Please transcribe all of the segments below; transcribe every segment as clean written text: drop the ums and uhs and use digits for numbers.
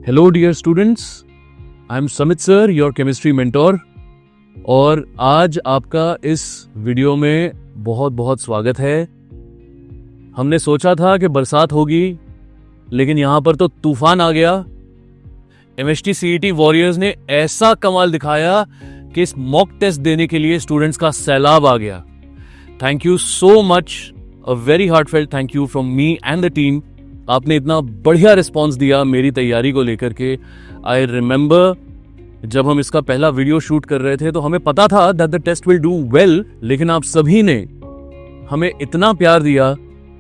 Hello dear students, I am Samit sir, your chemistry mentor. और आज आपका इस वीडियो में बहुत बहुत स्वागत है। हमने सोचा था कि बरसात होगी, लेकिन यहां पर तो तूफान आ गया। एमएचटी सीईटी वॉरियर्स ने ऐसा कमाल दिखाया कि इस मॉक टेस्ट देने के लिए स्टूडेंट्स का सैलाब आ गया। Thank you so much, a very heartfelt thank you from me and the team. आपने इतना बढ़िया रिस्पॉन्स दिया मेरी तैयारी को लेकर के। आई रिमेंबर जब हम इसका पहला वीडियो शूट कर रहे थे तो हमें पता था that the test will do well, लेकिन आप सभी ने हमें इतना प्यार दिया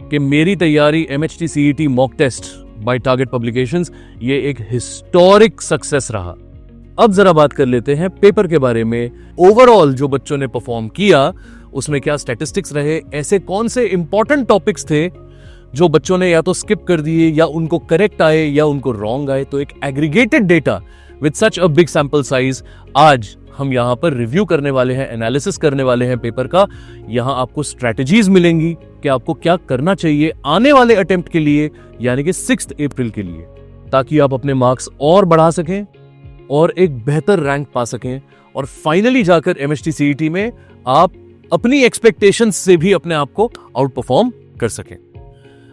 कि मेरी तैयारी MHT CET mock test by Target Publications ये एक हिस्टोरिक सक्सेस रहा। अब जरा बात कर लेते हैं पेपर के बारे में। ओवरऑल जो बच्चों ने परफॉर्म किया उसमें क्या स्टैटिस्टिक्स रहे, ऐसे कौन से इंपॉर्टेंट टॉपिक्स थे जो बच्चों ने या तो स्किप कर दिए या उनको करेक्ट आए या उनको रॉन्ग आए। तो एक aggregated data with such a big sample size आज हम यहां पर रिव्यू करने वाले हैं, एनालिसिस करने वाले हैं पेपर का। यहां आपको स्ट्रैटेजीज मिलेंगी कि आपको क्या करना चाहिए आने वाले अटेम्प्ट के लिए, यानी कि 6 अप्रैल के लिए, ताकि आप अपने मार्क्स और बढ़ा सकें और एक बेहतर रैंक पा सकें और फाइनली जाकर एमएचटी सीईटी में आप अपनी एक्सपेक्टेशंस से भी अपने आप को आउट परफॉर्म कर सकें।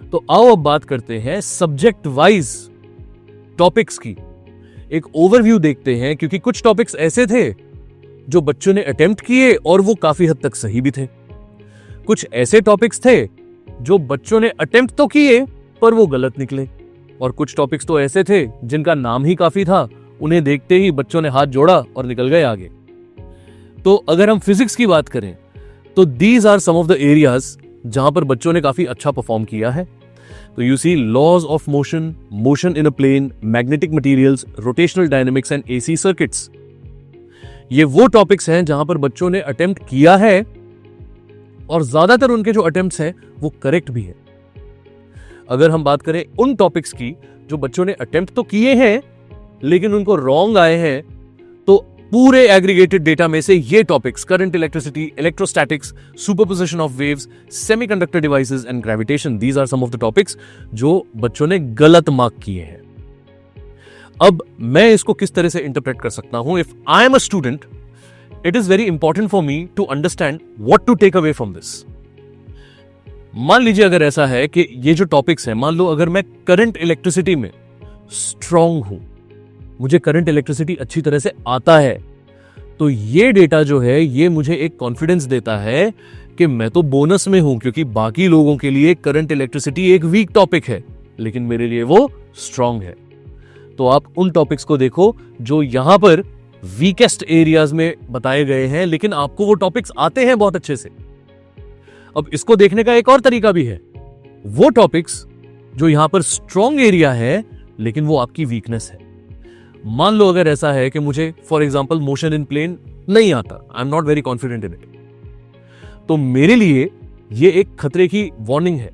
तो आओ अब बात करते हैं सब्जेक्ट वाइज टॉपिक्स की। एक ओवरव्यू देखते हैं, क्योंकि कुछ टॉपिक्स ऐसे थे जो बच्चों ने अटेम्प्ट किए और वो काफी हद तक सही भी थे। कुछ ऐसे टॉपिक्स थे जो बच्चों ने अटेम्प्ट तो किए पर वो गलत निकले। और कुछ टॉपिक्स तो ऐसे थे जिनका नाम ही काफी था, उन्हें देखते ही बच्चों ने हाथ जोड़ा और निकल गए आगे। तो अगर हम फिजिक्स की बात करें तो these are some of the areas जहां पर बच्चों ने काफी अच्छा परफॉर्म किया है। तो you see laws of motion, motion in a plane, magnetic materials, rotational dynamics and AC circuits. ये वो टॉपिक्स हैं जहां पर बच्चों ने अटेम्प्ट किया है और ज्यादातर उनके जो अटेम्प्ट्स हैं वो करेक्ट भी है। अगर हम बात करें उन टॉपिक्स की जो बच्चों ने अटेम्प्ट तो किए हैं लेकिन उनको रॉन्ग आए हैं, तो पूरे एग्रीगेटेड डेटा में से ये topics current, electricity, electrostatics, superposition of waves, semiconductor devices and gravitation, these are some of the topics जो बच्चों ने गलत मार्क किए हैं। अब मैं इसको किस तरह से इंटरप्रेट कर सकता हूं? If I am a student, it is very important for me to understand what to take away from this. मान लीजिए अगर ऐसा है कि ये जो टॉपिक्स हैं, मान लो अगर मैं करंट इलेक्ट्रिसिटी में स्ट्रांग हूं, मुझे करंट इलेक्ट्रिसिटी अच्छी तरह से आता है, तो ये डेटा जो है ये मुझे एक कॉन्फिडेंस देता है कि मैं तो बोनस में हूं, क्योंकि बाकी लोगों के लिए करंट इलेक्ट्रिसिटी एक वीक टॉपिक है लेकिन मेरे लिए वो स्ट्रांग है। तो आप उन टॉपिक्स को देखो जो यहां पर वीकेस्ट एरियाज में बताए गए हैं, लेकिन आपको वो टॉपिक्स आते हैं बहुत अच्छे से। अब इसको देखने का एक और तरीका भी है, वो टॉपिक्स जो यहां पर स्ट्रांग एरिया है लेकिन वो आपकी वीकनेस है। मान लो अगर ऐसा है कि मुझे for example motion in plane नहीं आता, I am not very confident in it, तो मेरे लिए ये एक खतरे की वार्निंग है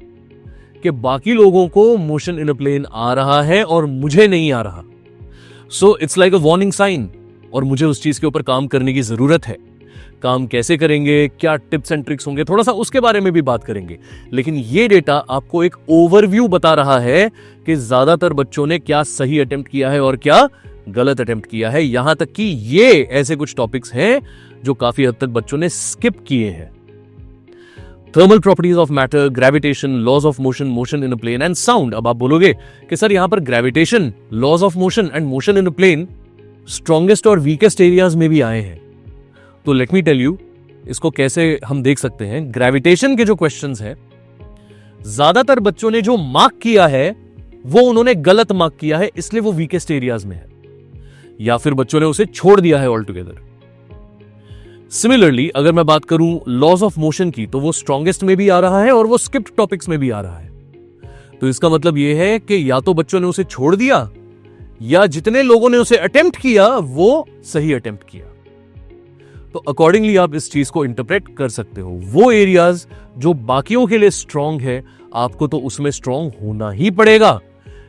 कि बाकी लोगों को मोशन इन अ प्लेन आ रहा है और मुझे नहीं आ रहा। So it's like a warning sign और मुझे उस चीज के ऊपर काम करने की जरूरत है। काम कैसे करेंगे, क्या टिप्स एंड ट्रिक्स होंगे, थोड़ा सा उसके बारे में भी बात करेंगे, लेकिन ये डेटा आपको एक ओवरव्यू बता रहा है कि ज्यादातर बच्चों ने क्या सही अटेम्प्ट किया है और क्या गलत अटेम्प्ट किया है। यहां तक कि ये ऐसे कुछ टॉपिक्स हैं जो काफी हद तक बच्चों ने स्किप किए हैं। Thermal properties of matter, gravitation, laws of motion, motion in a plane and sound. अब आप बोलोगे कि सर यहां पर gravitation, laws of motion and motion in a plane strongest और वीकेस्ट एरियाज में भी आए हैं। तो लेट मी टेल यू इसको कैसे हम देख सकते हैं। ग्रेविटेशन के जो क्वेश्चंस हैं, ज्यादातर बच्चों ने जो मार्क किया है वो उन्होंने गलत मार्क किया है, इसलिए वो वीकेस्ट एरियाज में है, या फिर बच्चों ने उसे छोड़ दिया है ऑल टुगेदर। सिमिलरली अगर मैं बात करूं लॉज ऑफ मोशन की, तो वो स्ट्रॉन्गेस्ट में भी आ रहा है और वो स्किप्ड टॉपिक्स में भी आ रहा है। तो इसका मतलब यह है कि या तो बच्चों ने उसे छोड़ दिया या जितने लोगों ने उसे अटेम्प्ट किया वो सही अटेम्प्ट किया। तो अकॉर्डिंगली आप इस चीज को इंटरप्रेट कर सकते हो। वो एरियाज जो बाकियों के लिए स्ट्रांग है, आपको तो उसमें स्ट्रांग होना ही पड़ेगा,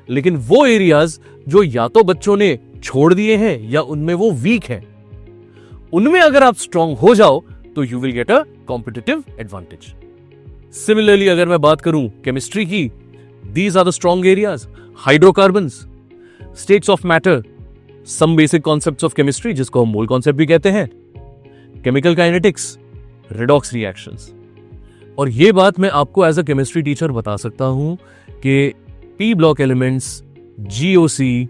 लेकिन वो एरियाज जो या तो बच्चों ने छोड़ दिए हैं या उनमें वो वीक है, उनमें अगर आप स्ट्रांग हो जाओ तो you will get a competitive advantage. Similarly अगर मैं बात करूं केमिस्ट्री की, these are the strong areas. Hydrocarbons, states of matter, some basic concepts of chemistry जिसको हम मोल कॉन्सेप्ट भी कहते हैं, केमिकल काइनेटिक्स, रेडॉक्स रिएक्शंस। और ये बात मैं आपको एज अ केमिस्ट्री टीचर बता सकता हूं कि P block elements, GOC,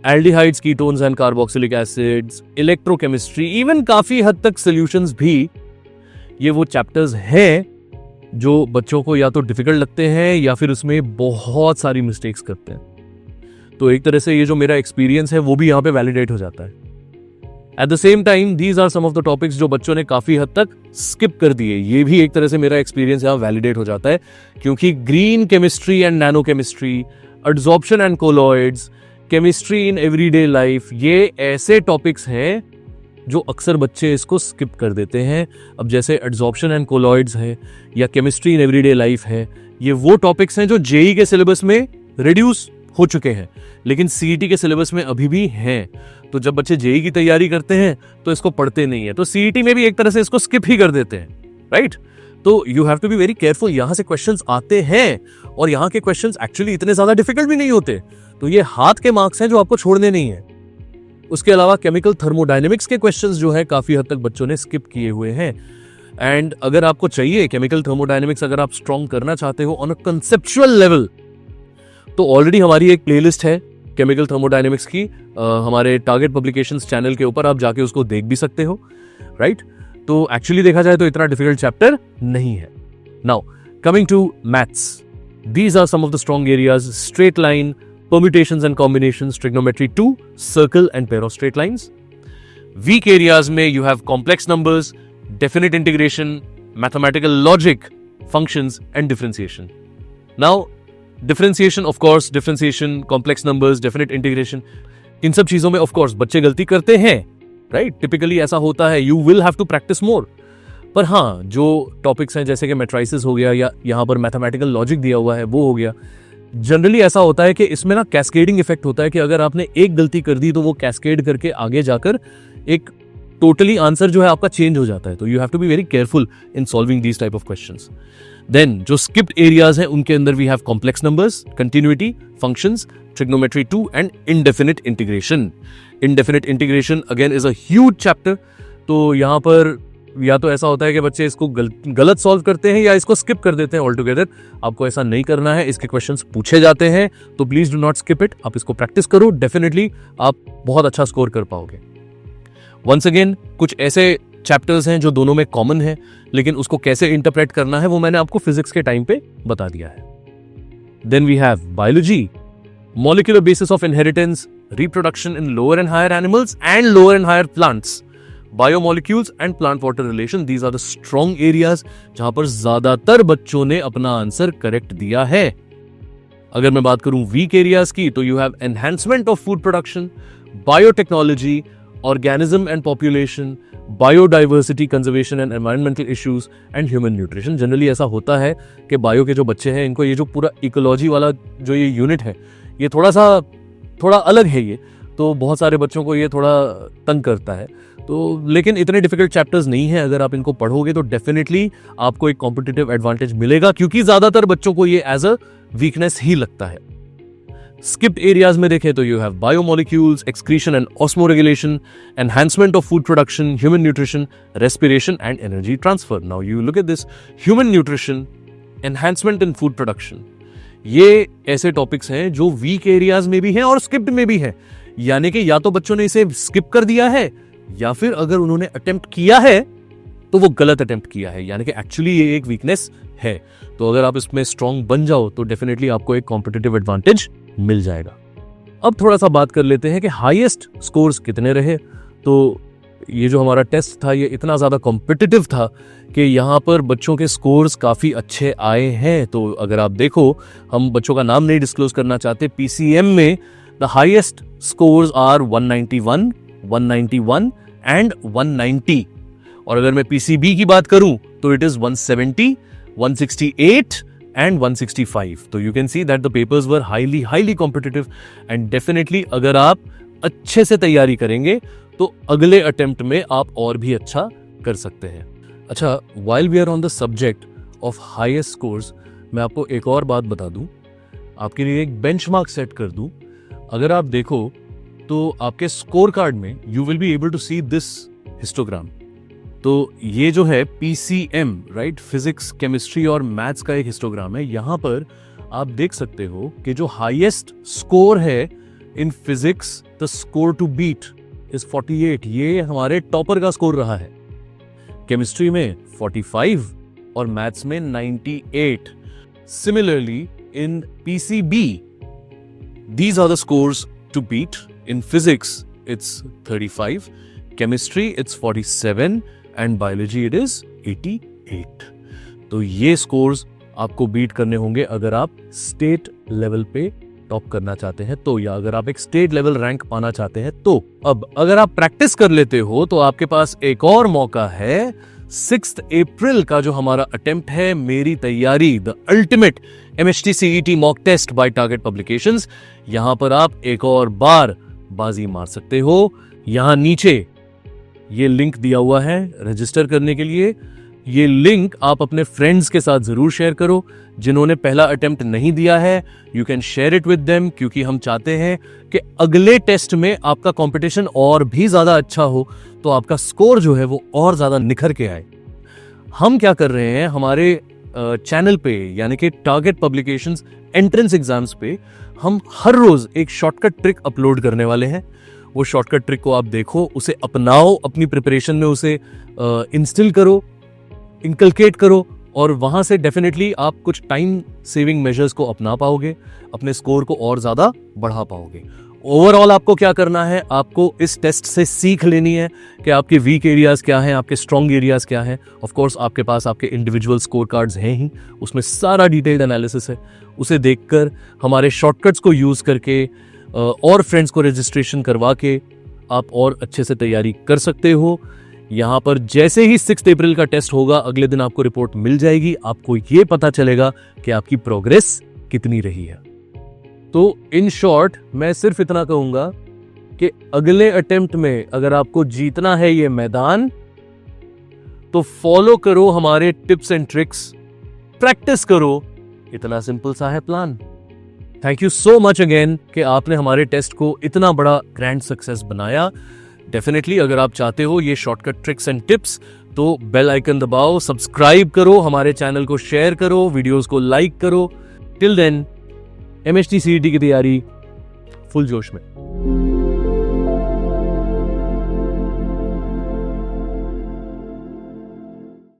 aldehydes, ketones and carboxylic acids, electrochemistry, even काफी हद तक सॉल्यूशंस भी, ये वो चैप्टर्स हैं जो बच्चों को या तो डिफिकल्ट लगते हैं या फिर उसमें बहुत सारी मिस्टेक्स करते हैं। तो एक तरह से ये जो मेरा एक्सपीरियंस है वो भी यहाँ पे वैलिडेट हो जाता है। At the same time these are some of the topics जो बच्चों ने काफी हद तक स्किप कर दिए। ये भी एक तरह से मेरा एक्सपीरियंस यहाँ वैलिडेट हो जाता है, क्योंकि green chemistry and nano chemistry, adsorption and colloids, chemistry in everyday life, ये ऐसे टॉपिक्स हैं जो अक्सर बच्चे इसको स्किप कर देते हैं। अब जैसे एडसॉर्प्शन एंड कोलॉइड्स है या केमिस्ट्री इन एवरीडे लाइफ है, ये वो टॉपिक्स हैं जो जेई के सिलेबस में रिड्यूस हो चुके हैं, लेकिन सीईटी के सिलेबस में अभी भी हैं। तो जब बच्चे जेई की तैयारी करते हैं तो इसको पढ़ते नहीं है, तो सीईटी में भी एक तरह से इसको स्किप ही कर देते हैं, राइट? तो you have to be very careful. यहां से क्वेश्चंस आते हैं और यहाँ के क्वेश्चंस एक्चुअली इतने ज्यादा डिफिकल्ट भी नहीं होते। तो ये हाथ के मार्क्स हैं जो आपको छोड़ने नहीं है। उसके अलावा केमिकल थर्मोडायनेमिक्स के क्वेश्चंस जो है काफी हद तक बच्चों ने स्किप किए हुए हैं। एंड अगर आपको चाहिए केमिकल थर्मोडायनेमिक्स, अगर आप स्ट्रॉन्ग करना चाहते हो ऑन अ कंसेप्चुअल लेवल, तो ऑलरेडी हमारी एक प्लेलिस्ट है केमिकल थर्मोडायनेमिक्स की, हमारे टारगेट पब्लिकेशंस चैनल के ऊपर, आप जाके उसको देख भी सकते हो, राइट? तो एक्चुअली देखा जाए तो इतना डिफिकल्ट चैप्टर नहीं है। Now coming to maths, these are some of the strong areas: straight line, permutations and combinations, trigonometry 2, circle and pair of straight lines. Weak areas में you have complex numbers, definite integration, mathematical logic, functions and differentiation. Now, differentiation, of course, differentiation, complex numbers, definite integration, इन सब चीजों में of course बच्चे गलती करते हैं, right? Typically ऐसा होता है, you will have to practice more. पर हाँ, जो टॉपिक्स हैं जैसे कि मैट्राइसिस हो गया या यहाँ पर मैथमेटिकल लॉजिक दिया हुआ है वो हो गया, जनरली ऐसा होता है कि इसमें ना कैस्केडिंग इफेक्ट होता है कि अगर आपने एक गलती कर दी तो वो कैस्केड करके आगे जाकर एक टोटली आंसर जो है आपका चेंज हो जाता है। तो you have to be very careful in solving these type of questions. Then जो स्किप्ड एरियाज हैं उनके अंदर we have complex numbers, continuity, functions, trigonometry 2 and indefinite integration. Indefinite integration again is a huge chapter. तो यहाँ पर या तो ऐसा होता है कि बच्चे इसको गलत सॉल्व करते हैं या इसको स्किप कर देते हैं ऑल टुगेदर। आपको ऐसा नहीं करना है, इसके क्वेश्चंस पूछे जाते हैं तो please do not skip it. आप इसको प्रैक्टिस करो, डेफिनेटली आप बहुत अच्छा स्कोर कर पाओगे। वंस अगेन कुछ ऐसे चैप्टर्स हैं जो दोनों में कॉमन है, लेकिन उसको कैसे इंटरप्रेट करना है वो मैंने आपको फिजिक्स के टाइम पे बता दिया है। Then we have biology, molecular basis of inheritance, reproduction in lower and higher animals and lower and higher plants, biomolecules and plant water relation. These are the strong areas जहां पर ज्यादातर बच्चों ने अपना आंसर करेक्ट दिया है। अगर मैं बात करूं वीक एरियाज की, तो you have enhancement of food production, biotechnology, organism and population, biodiversity conservation and environmental issues and human nutrition. Generally ऐसा होता है कि बायो के जो बच्चे हैं इनको ये जो पूरा इकोलॉजी वाला जो ये यूनिट है ये थोड़ा अलग है, ये तो बहुत सारे बच्चों को ये थोड़ा तंग करता है। तो लेकिन इतने डिफिकल्ट चैप्टर्स नहीं है, अगर आप इनको पढ़ोगे तो डेफिनेटली आपको एक कॉम्पिटिटिव एडवांटेज मिलेगा, क्योंकि ज्यादातर बच्चों को ये एज अ वीकनेस ही लगता है। स्किप्ड एरियाज में देखें तो you have biomolecules, excretion and osmoregulation, enhancement of food production, human nutrition, respiration and energy transfer. Now you look at this, human nutrition, enhancement in food production, ये ऐसे topics हैं जो weak areas में भी हैं और स्किप्ड में भी हैं। यानी कि या तो बच्चों ने इसे स्किप कर दिया है या फिर अगर उन्होंने अटेम्प्ट किया है तो वो गलत अटेम्प्ट किया है, यानी कि एक्चुअली ये एक वीकनेस है। तो अगर आप इसमें स्ट्रांग बन जाओ तो डेफिनेटली आपको एक कॉम्पिटिटिव एडवांटेज मिल जाएगा। अब थोड़ा सा बात कर लेते हैं कि हाईएस्ट स्कोर्स कितने रहे। तो ये जो हमारा टेस्ट था ये इतना ज़्यादा कॉम्पिटिटिव था कि यहाँ पर बच्चों के स्कोर्स काफ़ी अच्छे आए हैं। तो अगर आप देखो, हम बच्चों का नाम नहीं डिस्क्लोज करना चाहते, पीसीएम में the highest scores are 191, 191 and 190। और अगर मैं पीसीबी की बात करूं तो इट इज 170, 168 एंड 165। तो you can see that the papers were highly competitive and definitely अगर आप अच्छे से तैयारी करेंगे तो अगले अटेम्प्ट में आप और भी अच्छा कर सकते हैं। अच्छा, while we are on the subject of highest scores, मैं आपको एक और बात बता दूं, आपके लिए एक बेंचमार्क सेट कर दूं। अगर आप देखो तो आपके स्कोर कार्ड में you will be able to see this histogram. तो ये जो है PCM, राइट, फिजिक्स, केमिस्ट्री और मैथ्स का एक हिस्टोग्राम है। यहां पर आप देख सकते हो कि जो हाईएस्ट स्कोर है in physics, the score to beat is 48। ये हमारे टॉपर का स्कोर रहा है। केमिस्ट्री में 45 और मैथ्स में 98। Similarly in PCB, these are the scores to beat. In physics it's 35, chemistry it's 47 and biology it is 88. तो ये scores आपको बीट करने होंगे अगर आप स्टेट लेवल पे टॉप करना चाहते हैं तो, या अगर आप एक स्टेट लेवल रैंक पाना चाहते हैं तो। अब अगर आप प्रैक्टिस कर लेते हो तो आपके पास एक और मौका है। 6 अप्रैल का जो हमारा अटेम्प्ट है, मेरी तैयारी, the ultimate MHT CET mock test by Target Publications, यहां पर आप एक और बार बाजी मार सकते हो। यहां नीचे ये लिंक दिया हुआ है रजिस्टर करने के लिए। ये लिंक आप अपने फ्रेंड्स के साथ जरूर शेयर करो। जिन्होंने पहला अटेम्प्ट नहीं दिया है, you can share it with them, क्योंकि हम चाहते हैं कि अगले टेस्ट में आपका कंपटीशन और भी ज्यादा अच्छा हो, तो आपका स्कोर जो है वो और ज्यादा निखर के आए। हम क्या कर रहे हैं, हमारे चैनल पे यानी कि टारगेट पब्लिकेशंस एंट्रेंस एग्जाम्स पे हम हर रोज एक शॉर्टकट ट्रिक अपलोड करने वाले हैं। वो शॉर्टकट ट्रिक को आप देखो, उसे अपनाओ, अपनी प्रिपरेशन में उसे इंस्टिल करो, इनकलकेट करो, और वहां से डेफिनेटली आप कुछ टाइम सेविंग मेजर्स को अपना पाओगे, अपने स्कोर को और ज्यादा बढ़ा पाओगे। ओवरऑल आपको क्या करना है, आपको इस टेस्ट से सीख लेनी है कि आपके वीक एरियाज क्या हैं, आपके स्ट्रॉन्ग एरियाज क्या हैं। ऑफ कोर्स आपके पास आपके इंडिविजुअल स्कोर कार्ड्स हैं ही, उसमें सारा डिटेल्ड एनालिसिस है। उसे देखकर, हमारे शॉर्टकट्स को यूज करके और फ्रेंड्स को रजिस्ट्रेशन करवा के आप और अच्छे से तैयारी कर सकते हो। यहां पर जैसे ही 6 अप्रैल का टेस्ट होगा, अगले दिन आपको रिपोर्ट मिल जाएगी। आपको यह पता चलेगा कि आपकी प्रोग्रेस कितनी रही है। तो इन शॉर्ट मैं सिर्फ इतना कहूंगा कि अगले अटेम्प्ट में अगर आपको जीतना है ये मैदान, तो फॉलो करो हमारे टिप्स एंड ट्रिक्स, प्रैक्टिस करो। इतना सिंपल सा है plan. Thank you so much again कि आपने हमारे टेस्ट को इतना बड़ा ग्रैंड सक्सेस बनाया। डेफिनेटली अगर आप चाहते हो ये शॉर्टकट ट्रिक्स एंड टिप्स, तो बेल आइकन दबाओ, सब्सक्राइब करो, हमारे चैनल को शेयर करो, वीडियोस को लाइक करो। टिल देन MHT CET की तैयारी फुल जोश में।